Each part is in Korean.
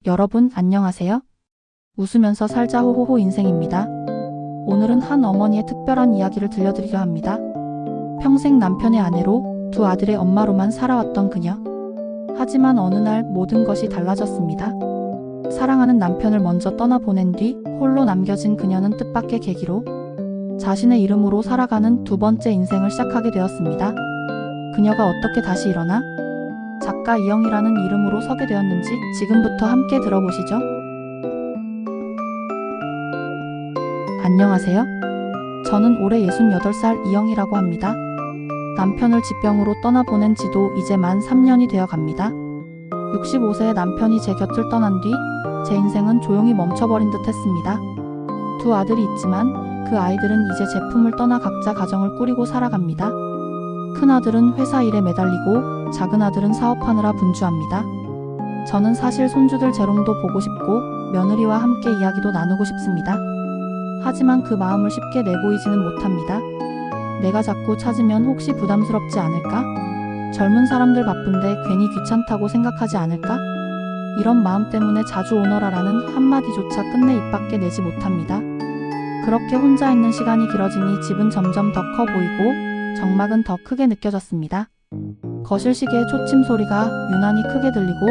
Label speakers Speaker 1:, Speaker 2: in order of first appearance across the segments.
Speaker 1: 여러분 안녕하세요. 웃으면서 살자 호호호 인생입니다. 오늘은 한 어머니의 특별한 이야기를 들려드리려 합니다. 평생 남편의 아내로 두 아들의 엄마로만 살아왔던 그녀. 하지만 어느 날 모든 것이 달라졌습니다. 사랑하는 남편을 먼저 떠나보낸 뒤 홀로 남겨진 그녀는 뜻밖의 계기로 자신의 이름으로 살아가는 두 번째 인생을 시작하게 되었습니다. 그녀가 어떻게 다시 일어나 작가 이영이라는 이름으로 서게 되었는지 지금부터 함께 들어보시죠. 안녕하세요. 저는 올해 68살 이영이라고 합니다. 남편을 질병으로 떠나보낸 지도 이제 만 3년이 되어 갑니다. 65세의 남편이 제 곁을 떠난 뒤 제 인생은 조용히 멈춰버린 듯 했습니다. 두 아들이 있지만 그 아이들은 이제 제 품을 떠나 각자 가정을 꾸리고 살아갑니다. 큰 아들은 회사 일에 매달리고 작은 아들은 사업하느라 분주합니다. 저는 사실 손주들 재롱도 보고 싶고 며느리와 함께 이야기도 나누고 싶습니다. 하지만 그 마음을 쉽게 내보이지는 못합니다. 내가 자꾸 찾으면 혹시 부담스럽지 않을까? 젊은 사람들 바쁜데 괜히 귀찮다고 생각하지 않을까? 이런 마음 때문에 자주 오너라라는 한마디조차 끝내 입 밖에 내지 못합니다. 그렇게 혼자 있는 시간이 길어지니 집은 점점 더 커 보이고 정막은 더 크게 느껴졌습니다. 거실 시계의 초침 소리가 유난히 크게 들리고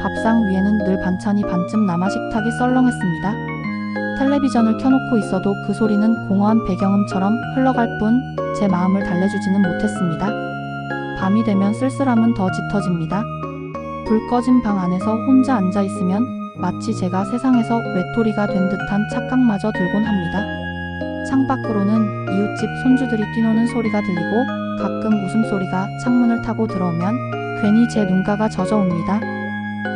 Speaker 1: 밥상 위에는 늘 반찬이 반쯤 남아 식탁이 썰렁했습니다. 텔레비전을 켜놓고 있어도 그 소리는 공허한 배경음처럼 흘러갈 뿐 제 마음을 달래주지는 못했습니다. 밤이 되면 쓸쓸함은 더 짙어집니다. 불 꺼진 방 안에서 혼자 앉아있으면 마치 제가 세상에서 외톨이가 된 듯한 착각마저 들곤 합니다. 창밖으로는 이웃집 손주들이 뛰노는 소리가 들리고 가끔 웃음소리가 창문을 타고 들어오면 괜히 제 눈가가 젖어옵니다.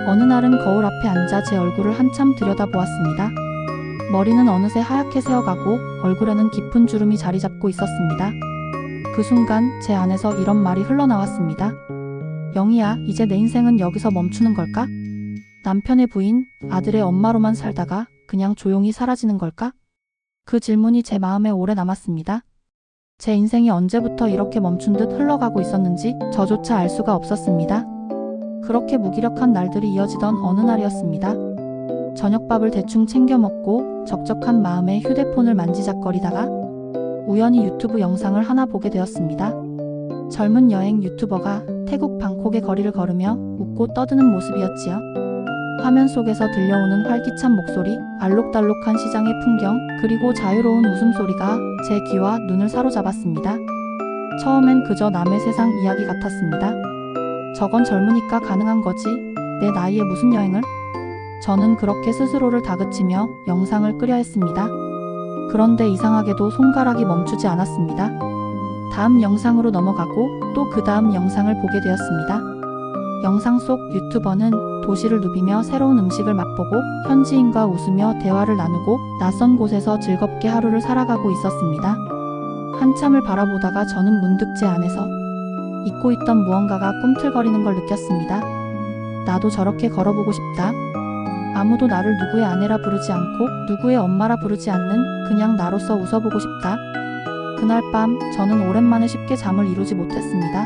Speaker 1: 어느 날은 거울 앞에 앉아 제 얼굴을 한참 들여다보았습니다. 머리는 어느새 하얗게 새어가고 얼굴에는 깊은 주름이 자리 잡고 있었습니다. 그 순간 제 안에서 이런 말이 흘러나왔습니다. 영희야, 이제 내 인생은 여기서 멈추는 걸까? 남편의 부인, 아들의 엄마로만 살다가 그냥 조용히 사라지는 걸까? 그 질문이 제 마음에 오래 남았습니다. 제 인생이 언제부터 이렇게 멈춘 듯 흘러가고 있었는지 저조차 알 수가 없었습니다. 그렇게 무기력한 날들이 이어지던 어느 날이었습니다. 저녁밥을 대충 챙겨 먹고 적적한 마음에 휴대폰을 만지작거리다가 우연히 유튜브 영상을 하나 보게 되었습니다. 젊은 여행 유튜버가 태국 방콕의 거리를 걸으며 웃고 떠드는 모습이었지요. 화면 속에서 들려오는 활기찬 목소리, 알록달록한 시장의 풍경, 그리고 자유로운 웃음소리가 제 귀와 눈을 사로잡았습니다. 처음엔 그저 남의 세상 이야기 같았습니다. 저건 젊으니까 가능한 거지. 내 나이에 무슨 여행을? 저는 그렇게 스스로를 다그치며 영상을 끄려 했습니다. 그런데 이상하게도 손가락이 멈추지 않았습니다. 다음 영상으로 넘어가고 또 그 다음 영상을 보게 되었습니다. 영상 속 유튜버는 도시를 누비며 새로운 음식을 맛보고 현지인과 웃으며 대화를 나누고 낯선 곳에서 즐겁게 하루를 살아가고 있었습니다. 한참을 바라보다가 저는 문득 제 안에서 잊고 있던 무언가가 꿈틀거리는 걸 느꼈습니다. 나도 저렇게 걸어보고 싶다. 아무도 나를 누구의 아내라 부르지 않고 누구의 엄마라 부르지 않는 그냥 나로서 웃어보고 싶다. 그날 밤 저는 오랜만에 쉽게 잠을 이루지 못했습니다.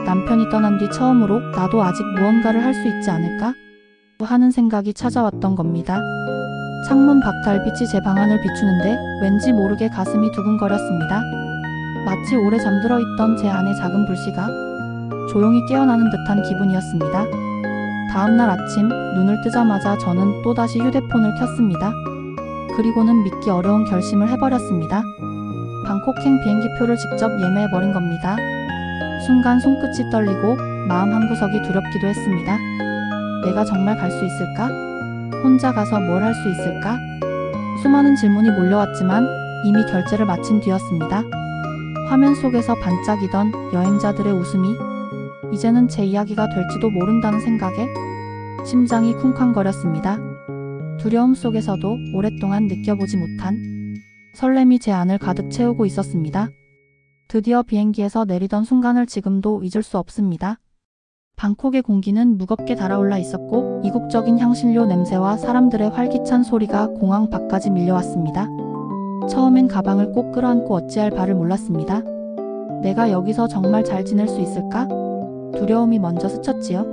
Speaker 1: 남편이 떠난 뒤 처음으로 나도 아직 무언가를 할 수 있지 않을까? 하는 생각이 찾아왔던 겁니다. 창문 박달빛이 제 방안을 비추는데 왠지 모르게 가슴이 두근거렸습니다. 마치 오래 잠들어 있던 제 안의 작은 불씨가 조용히 깨어나는 듯한 기분이었습니다. 다음날 아침 눈을 뜨자마자 저는 또다시 휴대폰을 켰습니다. 그리고는 믿기 어려운 결심을 해버렸습니다. 방콕행 비행기표를 직접 예매해버린 겁니다. 순간 손끝이 떨리고 마음 한구석이 두렵기도 했습니다. 내가 정말 갈 수 있을까? 혼자 가서 뭘 할 수 있을까? 수많은 질문이 몰려왔지만 이미 결제를 마친 뒤였습니다. 화면 속에서 반짝이던 여행자들의 웃음이 이제는 제 이야기가 될지도 모른다는 생각에 심장이 쿵쾅거렸습니다. 두려움 속에서도 오랫동안 느껴보지 못한 설렘이 제 안을 가득 채우고 있었습니다. 드디어 비행기에서 내리던 순간을 지금도 잊을 수 없습니다. 방콕의 공기는 무겁게 달아올라 있었고 이국적인 향신료 냄새와 사람들의 활기찬 소리가 공항 밖까지 밀려왔습니다. 처음엔 가방을 꼭 끌어안고 어찌할 바를 몰랐습니다. 내가 여기서 정말 잘 지낼 수 있을까? 두려움이 먼저 스쳤지요.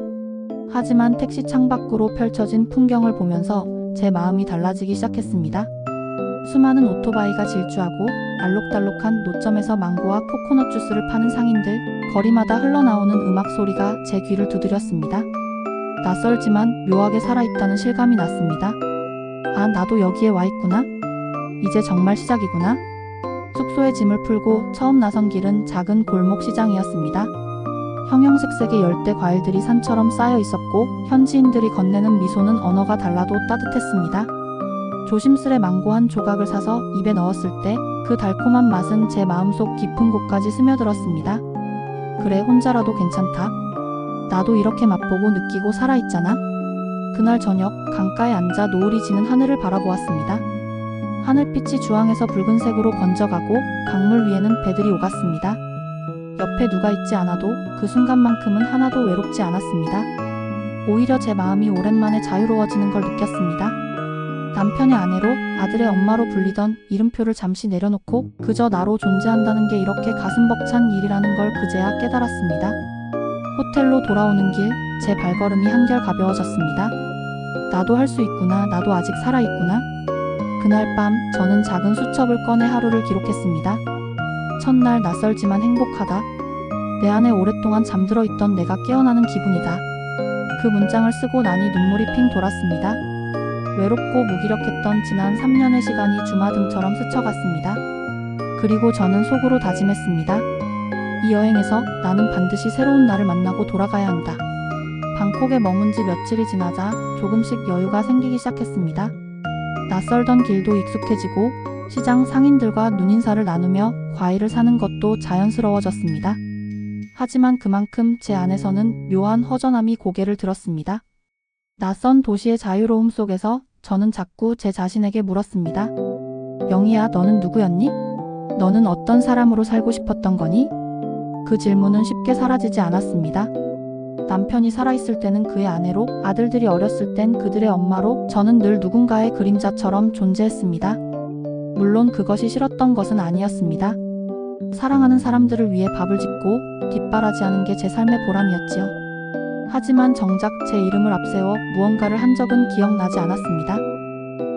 Speaker 1: 하지만 택시 창밖으로 펼쳐진 풍경을 보면서 제 마음이 달라지기 시작했습니다. 수많은 오토바이가 질주하고 알록달록한 노점에서 망고와 코코넛 주스를 파는 상인들, 거리마다 흘러나오는 음악 소리가 제 귀를 두드렸습니다. 낯설지만 묘하게 살아있다는 실감이 났습니다. 아, 나도 여기에 와 있구나. 이제 정말 시작이구나. 숙소에 짐을 풀고 처음 나선 길은 작은 골목 시장이었습니다. 형형색색의 열대 과일들이 산처럼 쌓여 있었고 현지인들이 건네는 미소는 언어가 달라도 따뜻했습니다. 조심스레 망고 한 조각을 사서 입에 넣었을 때 그 달콤한 맛은 제 마음속 깊은 곳까지 스며들었습니다. 그래, 혼자라도 괜찮다. 나도 이렇게 맛보고 느끼고 살아있잖아. 그날 저녁 강가에 앉아 노을이 지는 하늘을 바라보았습니다. 하늘빛이 주황에서 붉은색으로 번져가고 강물 위에는 배들이 오갔습니다. 옆에 누가 있지 않아도 그 순간만큼은 하나도 외롭지 않았습니다. 오히려 제 마음이 오랜만에 자유로워지는 걸 느꼈습니다. 남편의 아내로, 아들의 엄마로 불리던 이름표를 잠시 내려놓고 그저 나로 존재한다는 게 이렇게 가슴 벅찬 일이라는 걸 그제야 깨달았습니다. 호텔로 돌아오는 길, 제 발걸음이 한결 가벼워졌습니다. 나도 할 수 있구나, 나도 아직 살아있구나. 그날 밤 저는 작은 수첩을 꺼내 하루를 기록했습니다. 첫날 낯설지만 행복하다. 내 안에 오랫동안 잠들어 있던 내가 깨어나는 기분이다. 그 문장을 쓰고 나니 눈물이 핑 돌았습니다. 외롭고 무기력했던 지난 3년의 시간이 주마등처럼 스쳐갔습니다. 그리고 저는 속으로 다짐했습니다. 이 여행에서 나는 반드시 새로운 나를 만나고 돌아가야 한다. 방콕에 머문 지 며칠이 지나자 조금씩 여유가 생기기 시작했습니다. 낯설던 길도 익숙해지고 시장 상인들과 눈인사를 나누며 과일을 사는 것도 자연스러워졌습니다. 하지만 그만큼 제 안에서는 묘한 허전함이 고개를 들었습니다. 낯선 도시의 자유로움 속에서 저는 자꾸 제 자신에게 물었습니다. 영희야, 너는 누구였니? 너는 어떤 사람으로 살고 싶었던 거니? 그 질문은 쉽게 사라지지 않았습니다. 남편이 살아있을 때는 그의 아내로, 아들들이 어렸을 땐 그들의 엄마로 저는 늘 누군가의 그림자처럼 존재했습니다. 물론 그것이 싫었던 것은 아니었습니다. 사랑하는 사람들을 위해 밥을 짓고 뒷바라지하는 게 제 삶의 보람이었지요. 하지만 정작 제 이름을 앞세워 무언가를 한 적은 기억나지 않았습니다.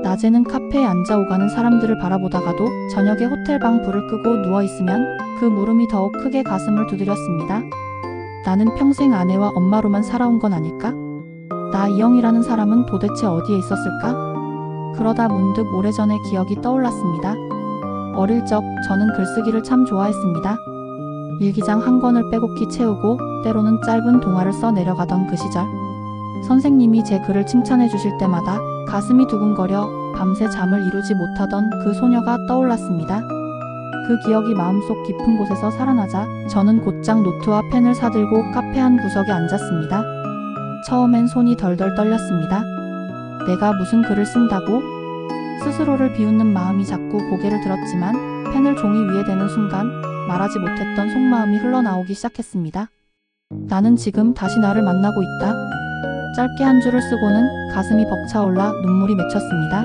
Speaker 1: 낮에는 카페에 앉아 오가는 사람들을 바라보다가도 저녁에 호텔방 불을 끄고 누워있으면 그 물음이 더욱 크게 가슴을 두드렸습니다. 나는 평생 아내와 엄마로만 살아온 건 아닐까? 나 이영이라는 사람은 도대체 어디에 있었을까? 그러다 문득 오래전의 기억이 떠올랐습니다. 어릴 적 저는 글쓰기를 참 좋아했습니다. 일기장 한 권을 빼곡히 채우고 때로는 짧은 동화를 써 내려가던 그 시절. 선생님이 제 글을 칭찬해 주실 때마다 가슴이 두근거려 밤새 잠을 이루지 못하던 그 소녀가 떠올랐습니다. 그 기억이 마음속 깊은 곳에서 살아나자 저는 곧장 노트와 펜을 사들고 카페 한 구석에 앉았습니다. 처음엔 손이 덜덜 떨렸습니다. 내가 무슨 글을 쓴다고? 스스로를 비웃는 마음이 자꾸 고개를 들었지만 펜을 종이 위에 대는 순간 말하지 못했던 속마음이 흘러나오기 시작했습니다. 나는 지금 다시 나를 만나고 있다. 짧게 한 줄을 쓰고는 가슴이 벅차올라 눈물이 맺혔습니다.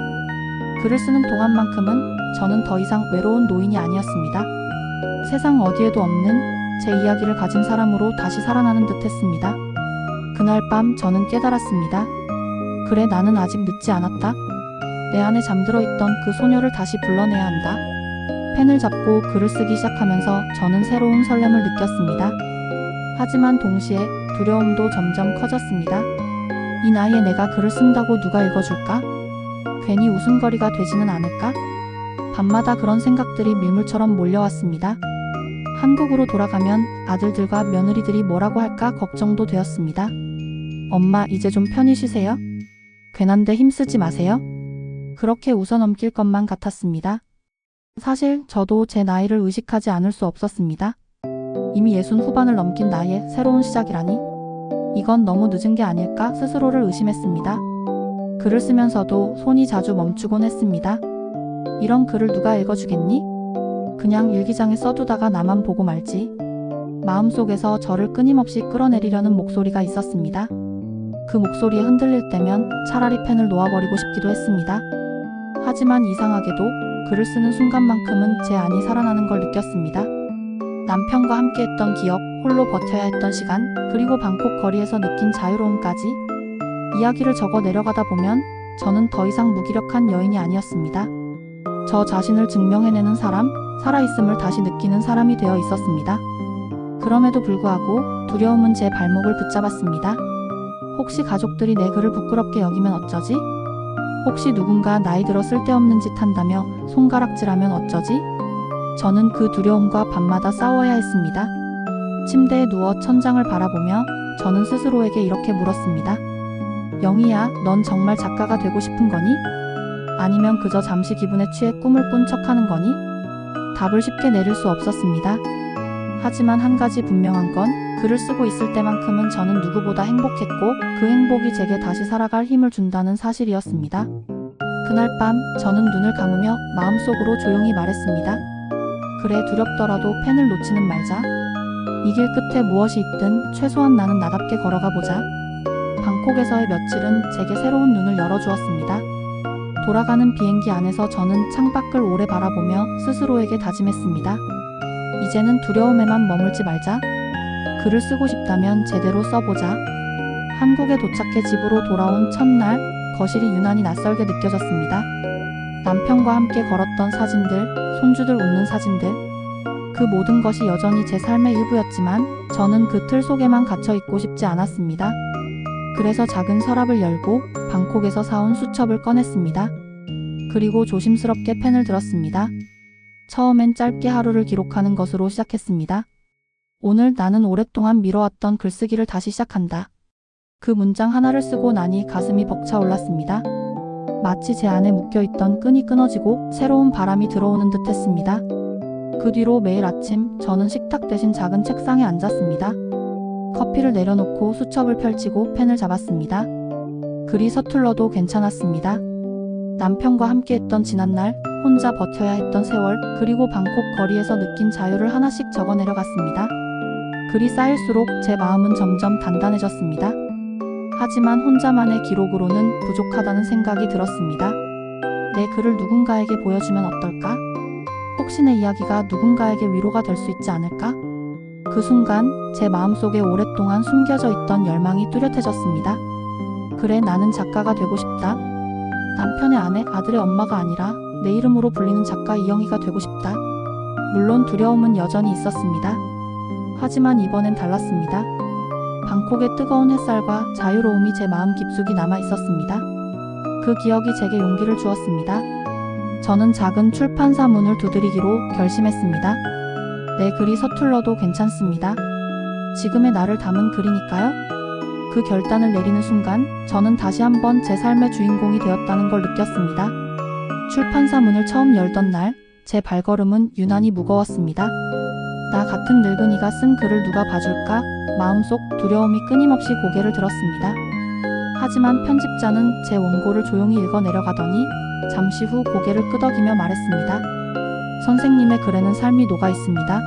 Speaker 1: 글을 쓰는 동안만큼은 저는 더 이상 외로운 노인이 아니었습니다. 세상 어디에도 없는 제 이야기를 가진 사람으로 다시 살아나는 듯 했습니다. 그날 밤 저는 깨달았습니다. 그래, 나는 아직 늦지 않았다. 내 안에 잠들어 있던 그 소녀를 다시 불러내야 한다. 펜을 잡고 글을 쓰기 시작하면서 저는 새로운 설렘을 느꼈습니다. 하지만 동시에 두려움도 점점 커졌습니다. 이 나이에 내가 글을 쓴다고 누가 읽어줄까? 괜히 웃음거리가 되지는 않을까? 밤마다 그런 생각들이 밀물처럼 몰려왔습니다. 한국으로 돌아가면 아들들과 며느리들이 뭐라고 할까 걱정도 되었습니다. 엄마, 이제 좀 편히 쉬세요. 괜한데 힘쓰지 마세요. 그렇게 웃어넘길 것만 같았습니다. 사실 저도 제 나이를 의식하지 않을 수 없었습니다. 이미 60 후반을 넘긴 나이에 새로운 시작이라니? 이건 너무 늦은 게 아닐까 스스로를 의심했습니다. 글을 쓰면서도 손이 자주 멈추곤 했습니다. 이런 글을 누가 읽어주겠니? 그냥 일기장에 써두다가 나만 보고 말지. 마음속에서 저를 끊임없이 끌어내리려는 목소리가 있었습니다. 그 목소리에 흔들릴 때면 차라리 펜을 놓아버리고 싶기도 했습니다. 하지만 이상하게도 글을 쓰는 순간만큼은 제 안이 살아나는 걸 느꼈습니다. 남편과 함께했던 기억, 홀로 버텨야 했던 시간, 그리고 방콕 거리에서 느낀 자유로움까지 이야기를 적어 내려가다 보면 저는 더 이상 무기력한 여인이 아니었습니다. 저 자신을 증명해내는 사람, 살아있음을 다시 느끼는 사람이 되어 있었습니다. 그럼에도 불구하고 두려움은 제 발목을 붙잡았습니다. 혹시 가족들이 내 글을 부끄럽게 여기면 어쩌지? 혹시 누군가 나이 들어 쓸데없는 짓 한다며 손가락질하면 어쩌지? 저는 그 두려움과 밤마다 싸워야 했습니다. 침대에 누워 천장을 바라보며 저는 스스로에게 이렇게 물었습니다. 영희야, 넌 정말 작가가 되고 싶은 거니? 아니면 그저 잠시 기분에 취해 꿈을 꾼 척하는 거니? 답을 쉽게 내릴 수 없었습니다. 하지만 한 가지 분명한 건 글을 쓰고 있을 때만큼은 저는 누구보다 행복했고 그 행복이 제게 다시 살아갈 힘을 준다는 사실이었습니다. 그날 밤 저는 눈을 감으며 마음속으로 조용히 말했습니다. 그래, 두렵더라도 펜을 놓지는 말자. 이 길 끝에 무엇이 있든 최소한 나는 나답게 걸어가 보자. 방콕에서의 며칠은 제게 새로운 눈을 열어주었습니다. 돌아가는 비행기 안에서 저는 창밖을 오래 바라보며 스스로에게 다짐했습니다. 이제는 두려움에만 머물지 말자. 글을 쓰고 싶다면 제대로 써보자. 한국에 도착해 집으로 돌아온 첫날, 거실이 유난히 낯설게 느껴졌습니다. 남편과 함께 걸었던 사진들, 손주들 웃는 사진들. 그 모든 것이 여전히 제 삶의 일부였지만 저는 그 틀 속에만 갇혀 있고 싶지 않았습니다. 그래서 작은 서랍을 열고 방콕에서 사온 수첩을 꺼냈습니다. 그리고 조심스럽게 펜을 들었습니다. 처음엔 짧게 하루를 기록하는 것으로 시작했습니다. 오늘 나는 오랫동안 미뤄왔던 글쓰기를 다시 시작한다. 그 문장 하나를 쓰고 나니 가슴이 벅차올랐습니다. 마치 제 안에 묶여있던 끈이 끊어지고 새로운 바람이 들어오는 듯 했습니다. 그 뒤로 매일 아침 저는 식탁 대신 작은 책상에 앉았습니다. 커피를 내려놓고 수첩을 펼치고 펜을 잡았습니다. 글이 서툴러도 괜찮았습니다. 남편과 함께했던 지난날, 혼자 버텨야 했던 세월, 그리고 방콕 거리에서 느낀 자유를 하나씩 적어내려갔습니다. 글이 쌓일수록 제 마음은 점점 단단해졌습니다. 하지만 혼자만의 기록으로는 부족하다는 생각이 들었습니다. 내 글을 누군가에게 보여주면 어떨까? 혹시 내 이야기가 누군가에게 위로가 될 수 있지 않을까? 그 순간 제 마음속에 오랫동안 숨겨져 있던 열망이 뚜렷해졌습니다. 그래, 나는 작가가 되고 싶다. 남편의 아내, 아들의 엄마가 아니라 내 이름으로 불리는 작가 이영희가 되고 싶다. 물론 두려움은 여전히 있었습니다. 하지만 이번엔 달랐습니다. 방콕의 뜨거운 햇살과 자유로움이 제 마음 깊숙이 남아 있었습니다. 그 기억이 제게 용기를 주었습니다. 저는 작은 출판사 문을 두드리기로 결심했습니다. 내 글이 서툴러도 괜찮습니다. 지금의 나를 담은 글이니까요. 그 결단을 내리는 순간 저는 다시 한번 제 삶의 주인공이 되었다는 걸 느꼈습니다. 출판사 문을 처음 열던 날, 제 발걸음은 유난히 무거웠습니다. 나 같은 늙은이가 쓴 글을 누가 봐줄까? 마음속 두려움이 끊임없이 고개를 들었습니다. 하지만 편집자는 제 원고를 조용히 읽어 내려가더니 잠시 후 고개를 끄덕이며 말했습니다. 선생님의 글에는 삶이 녹아 있습니다.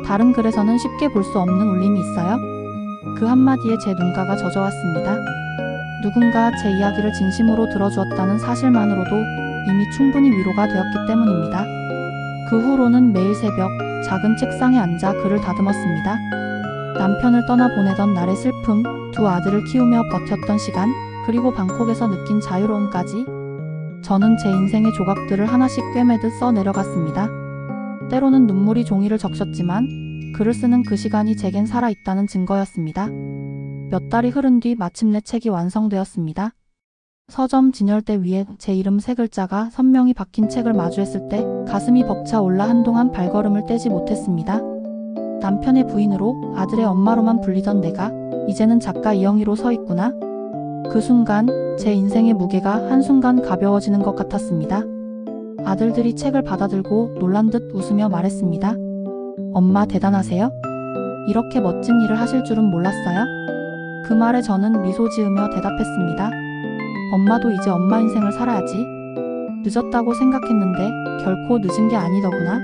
Speaker 1: 다른 글에서는 쉽게 볼 수 없는 울림이 있어요. 그 한마디에 제 눈가가 젖어왔습니다. 누군가 제 이야기를 진심으로 들어주었다는 사실만으로도 이미 충분히 위로가 되었기 때문입니다. 그 후로는 매일 새벽 작은 책상에 앉아 글을 다듬었습니다. 남편을 떠나보내던 날의 슬픔, 두 아들을 키우며 버텼던 시간, 그리고 방콕에서 느낀 자유로움까지 저는 제 인생의 조각들을 하나씩 꿰매듯 써내려갔습니다. 때로는 눈물이 종이를 적셨지만 글을 쓰는 그 시간이 제겐 살아있다는 증거였습니다. 몇 달이 흐른 뒤 마침내 책이 완성되었습니다. 서점 진열대 위에 제 이름 세 글자가 선명히 박힌 책을 마주했을 때 가슴이 벅차올라 한동안 발걸음을 떼지 못했습니다. 남편의 부인으로, 아들의 엄마로만 불리던 내가 이제는 작가 이영희로 서 있구나. 그 순간 제 인생의 무게가 한순간 가벼워지는 것 같았습니다. 아들들이 책을 받아들고 놀란 듯 웃으며 말했습니다. 엄마 대단하세요? 이렇게 멋진 일을 하실 줄은 몰랐어요? 그 말에 저는 미소 지으며 대답했습니다. 엄마도 이제 엄마 인생을 살아야지. 늦었다고 생각했는데 결코 늦은 게 아니더구나.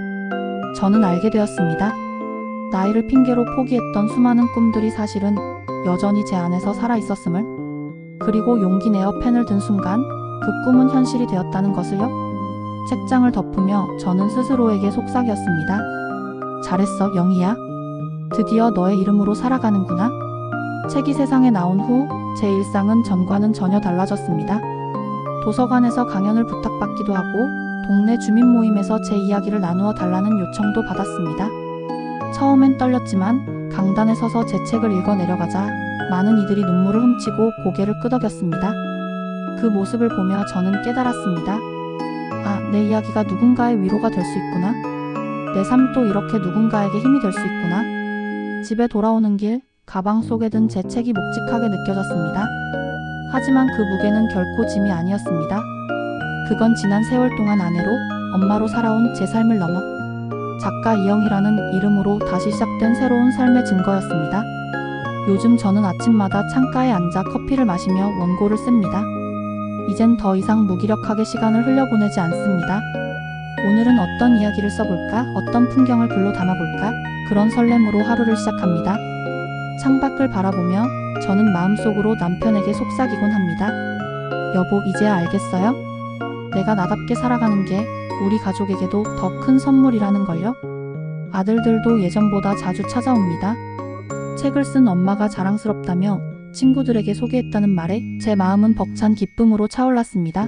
Speaker 1: 저는 알게 되었습니다. 나이를 핑계로 포기했던 수많은 꿈들이 사실은 여전히 제 안에서 살아있었음을, 그리고 용기 내어 펜을 든 순간 그 꿈은 현실이 되었다는 것을요. 책장을 덮으며 저는 스스로에게 속삭였습니다. 잘했어, 영희야. 드디어 너의 이름으로 살아가는구나. 책이 세상에 나온 후 제 일상은 전과는 전혀 달라졌습니다. 도서관에서 강연을 부탁받기도 하고 동네 주민 모임에서 제 이야기를 나누어 달라는 요청도 받았습니다. 처음엔 떨렸지만 강단에 서서 제 책을 읽어 내려가자 많은 이들이 눈물을 훔치고 고개를 끄덕였습니다. 그 모습을 보며 저는 깨달았습니다. 아, 내 이야기가 누군가의 위로가 될 수 있구나. 내 삶도 이렇게 누군가에게 힘이 될 수 있구나. 집에 돌아오는 길 가방 속에 든 제 책이 묵직하게 느껴졌습니다. 하지만 그 무게는 결코 짐이 아니었습니다. 그건 지난 세월 동안 아내로, 엄마로 살아온 제 삶을 넘어 작가 이영희라는 이름으로 다시 시작된 새로운 삶의 증거였습니다. 요즘 저는 아침마다 창가에 앉아 커피를 마시며 원고를 씁니다. 이젠 더 이상 무기력하게 시간을 흘려보내지 않습니다. 오늘은 어떤 이야기를 써볼까? 어떤 풍경을 글로 담아볼까? 그런 설렘으로 하루를 시작합니다. 창밖을 바라보며 저는 마음속으로 남편에게 속삭이곤 합니다. 여보, 이제야 알겠어요? 내가 나답게 살아가는 게 우리 가족에게도 더 큰 선물이라는 걸요. 아들들도 예전보다 자주 찾아옵니다. 책을 쓴 엄마가 자랑스럽다며 친구들에게 소개했다는 말에 제 마음은 벅찬 기쁨으로 차올랐습니다.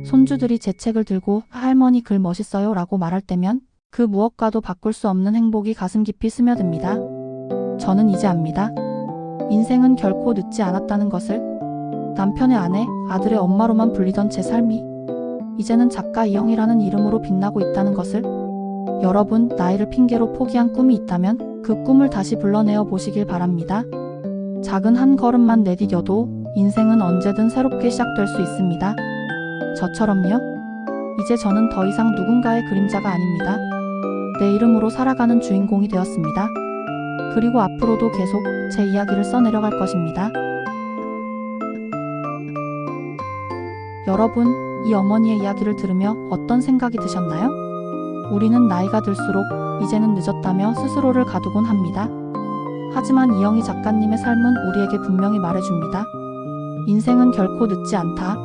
Speaker 1: 손주들이 제 책을 들고 할머니 글 멋있어요 라고 말할 때면 그 무엇과도 바꿀 수 없는 행복이 가슴 깊이 스며듭니다. 저는 이제 압니다. 인생은 결코 늦지 않았다는 것을. 남편의 아내, 아들의 엄마로만 불리던 제 삶이 이제는 작가 이영희라는 이름으로 빛나고 있다는 것을. 여러분, 나이를 핑계로 포기한 꿈이 있다면 그 꿈을 다시 불러내어 보시길 바랍니다. 작은 한 걸음만 내디뎌도 인생은 언제든 새롭게 시작될 수 있습니다. 저처럼요. 이제 저는 더 이상 누군가의 그림자가 아닙니다. 내 이름으로 살아가는 주인공이 되었습니다. 그리고 앞으로도 계속 제 이야기를 써내려갈 것입니다. 여러분, 이 어머니의 이야기를 들으며 어떤 생각이 드셨나요? 우리는 나이가 들수록 이제는 늦었다며 스스로를 가두곤 합니다. 하지만 이영희 작가님의 삶은 우리에게 분명히 말해줍니다. 인생은 결코 늦지 않다.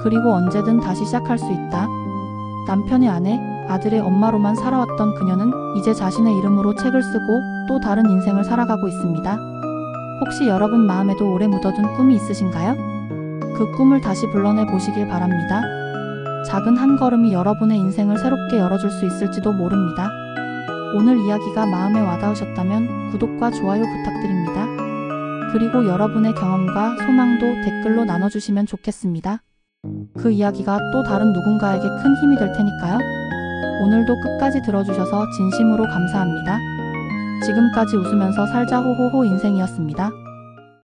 Speaker 1: 그리고 언제든 다시 시작할 수 있다. 남편의 아내, 아들의 엄마로만 살아왔던 그녀는 이제 자신의 이름으로 책을 쓰고 또 다른 인생을 살아가고 있습니다. 혹시 여러분 마음에도 오래 묻어둔 꿈이 있으신가요? 그 꿈을 다시 불러내 보시길 바랍니다. 작은 한 걸음이 여러분의 인생을 새롭게 열어줄 수 있을지도 모릅니다. 오늘 이야기가 마음에 와닿으셨다면 구독과 좋아요 부탁드립니다. 그리고 여러분의 경험과 소망도 댓글로 나눠주시면 좋겠습니다. 그 이야기가 또 다른 누군가에게 큰 힘이 될 테니까요. 오늘도 끝까지 들어주셔서 진심으로 감사합니다. 지금까지 웃으면서 살자 호호호 인생이었습니다.